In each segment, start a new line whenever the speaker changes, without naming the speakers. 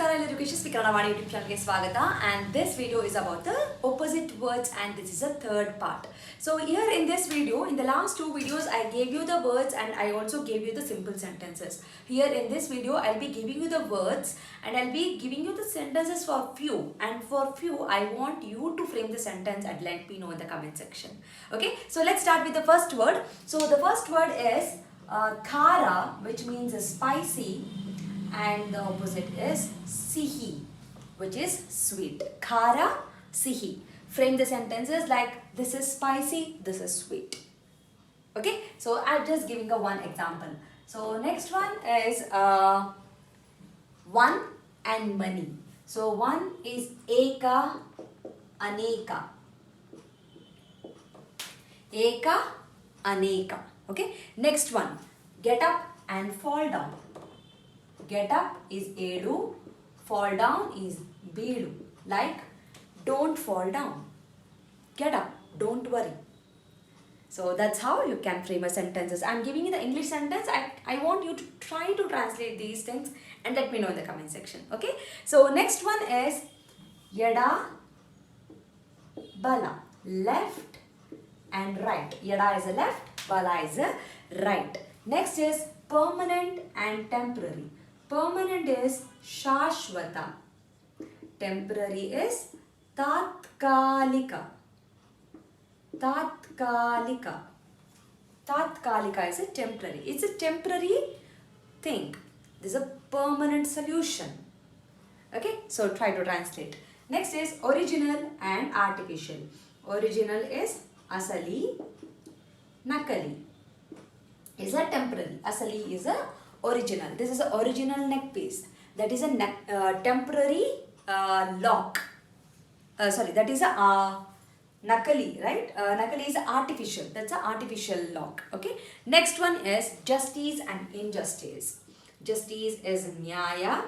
Namaskara, Yashaswi Vaani YouTube channel ke swagata, and this video is about the opposite words, and this is a third part. So here in this video, in the last two videos, I gave you the words and I also gave you the simple sentences. Here in this video, I'll be giving you the words and I'll be giving you the sentences for few, and for few, I want you to frame the sentence and let me know in the comment section. Okay, so let's start with the first word. So the first word is khara, which means spicy, and the opposite is sihi, which is sweet. Khara, sihi. Frame the sentences like this is spicy, this is sweet. Okay, so I'm just giving a one example. So next one is one and many. So one is eka, aneka. Eka, aneka. Okay, next one, get up and fall down. Get up is edu, fall down is bedu. Like, don't fall down. Get up, don't worry. So that's how you can frame a sentences. I'm giving you the English sentence. I want you to try to translate these things and let me know in the comment section. Okay. So next one is yada, bala. Left and right. Yada is a left, bala is a right. Next is permanent and temporary. Permanent is shashwata. Temporary is tatkalika. Tatkalika. Tatkalika is a temporary. It's a temporary thing. This is a permanent solution. Okay, so try to translate. Next is original and artificial. Original is asali, nakali. Is a temporary. Asali is a original. This is a original neck piece. That is a temporary lock. That is a nakali, right? Nakali is artificial. That's an artificial lock. Okay. Next one is justice and injustice. Justice is nyaya.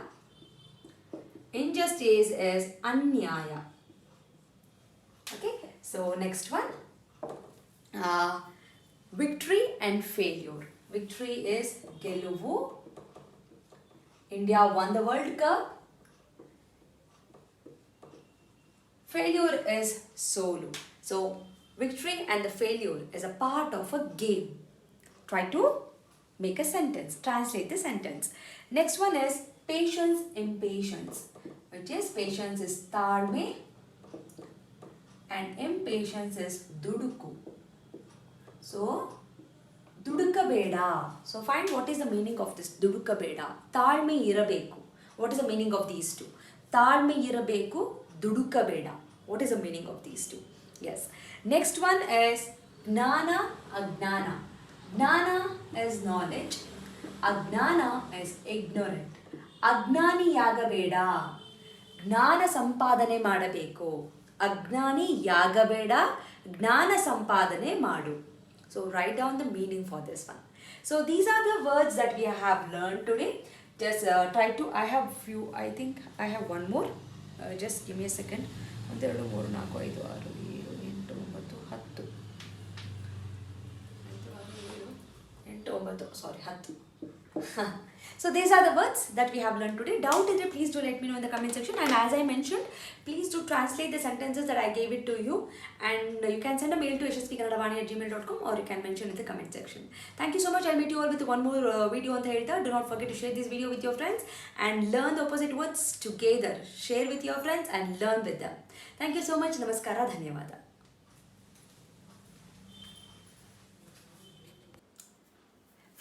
Injustice is anyaya. Okay. So next one, victory and failure. Victory is geluvu. India won the World Cup. Failure is solo. So victory and the failure is a part of a game. Try to make a sentence. Translate the sentence. Next one is patience, impatience. Which is patience is taalme and impatience is duduku. So Dudukabeda. So find what is the meaning of this Dudukabeda. Taalme irabeku. What is the meaning of these two? Taalme irabeku, Dudukabeda. What is the meaning of these two? Yes. Next one is Gnana, Agnana. Gnana is knowledge. Agnana is ignorant. Agnani yagabeda. Gnana sampadane madabeku. Agnani yagabeda. Gnana sampadane madu. So write down the meaning for this one. So these are the words that we have learned today. Just try to, I have few, I think I have one more. Just give me a second. 1, 2, 3, 4, 5, 6, 7, 8, 9, 10. Sorry, 10. So these are the words that we have learned today. Doubt in it, please do let me know in the comment section. And as I mentioned, please do translate the sentences that I gave it to you. And you can send a mail to yashaswikannadavaani@gmail.com, or you can mention in the comment section. Thank you so much. I'll meet you all with one more video on the editor. Do not forget to share this video with your friends and learn the opposite words together. Share with your friends and learn with them. Thank you so much. Namaskara. Dhanyavada.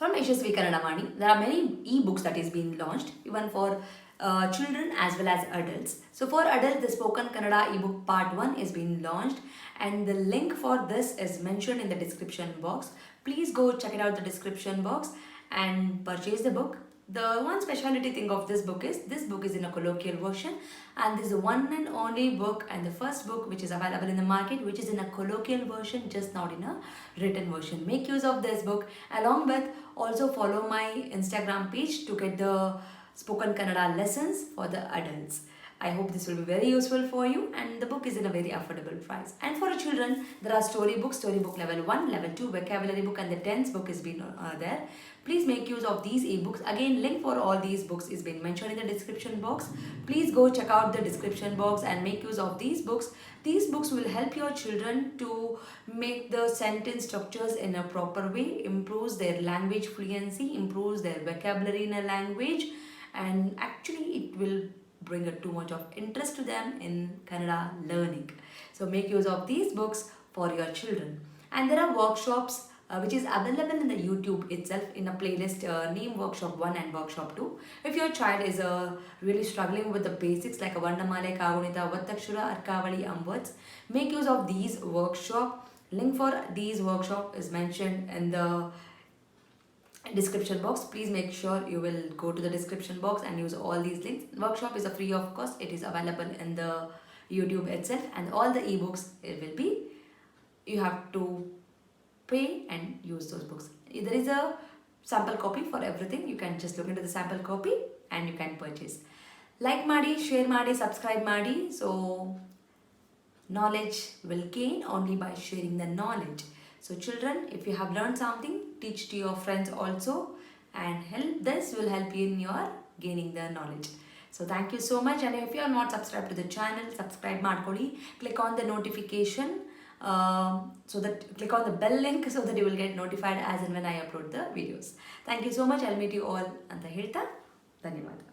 From Yashaswi Kannadavaani, there are many e-books that is being launched, even for children as well as adults. So for adults, the Spoken Kannada ebook part 1 is being launched, and the link for this is mentioned in the description box. Please go check it out the description box and purchase the book. The one specialty thing of this book is in a colloquial version, and this is the one and only book and the first book which is available in the market which is in a colloquial version, just not in a written version. Make use of this book, along with also follow my Instagram page to get the spoken Kannada lessons for the adults. I hope this will be very useful for you, and the book is in a very affordable price. And for children, there are storybooks, storybook level 1, level 2, vocabulary book, and the tense book is been there. Please make use of these ebooks. Again, link for all these books is been mentioned in the description box. Please go check out the description box and make use of these books. These books will help your children to make the sentence structures in a proper way, improves their language fluency, improves their vocabulary in a language, and actually it will bring a too much of interest to them in Kannada learning. So make use of these books for your children. And there are workshops which is available in the YouTube itself in a playlist named Workshop 1 and Workshop 2. If your child is really struggling with the basics like a Vandamale, Kagunita, Vattakshura, Arkavali and words, make use of these workshop. Link for these workshop is mentioned in the description box. Please make sure you will go to the description box and use all these links. Workshop is a free of cost. It is available in the YouTube itself, and all the ebooks it will be, you have to pay and use those books. There is a sample copy for everything. You can just look into the sample copy and you can purchase. Like ಮಾಡಿ, share ಮಾಡಿ, subscribe ಮಾಡಿ. So knowledge will gain only by sharing the knowledge. So children, if you have learned something, teach to your friends also, and this will help you in your gaining the knowledge. So thank you so much, and if you are not subscribed to the channel, subscribe ಮಾಡ್ಕೊಳ್ಳಿ. Click on the notification, so that click on the bell link so that you will get notified as and when I upload the videos. Thank you so much. I'll meet you all ಅಂತ ಹೇಳ್ತಾ ಧನ್ಯವಾದ.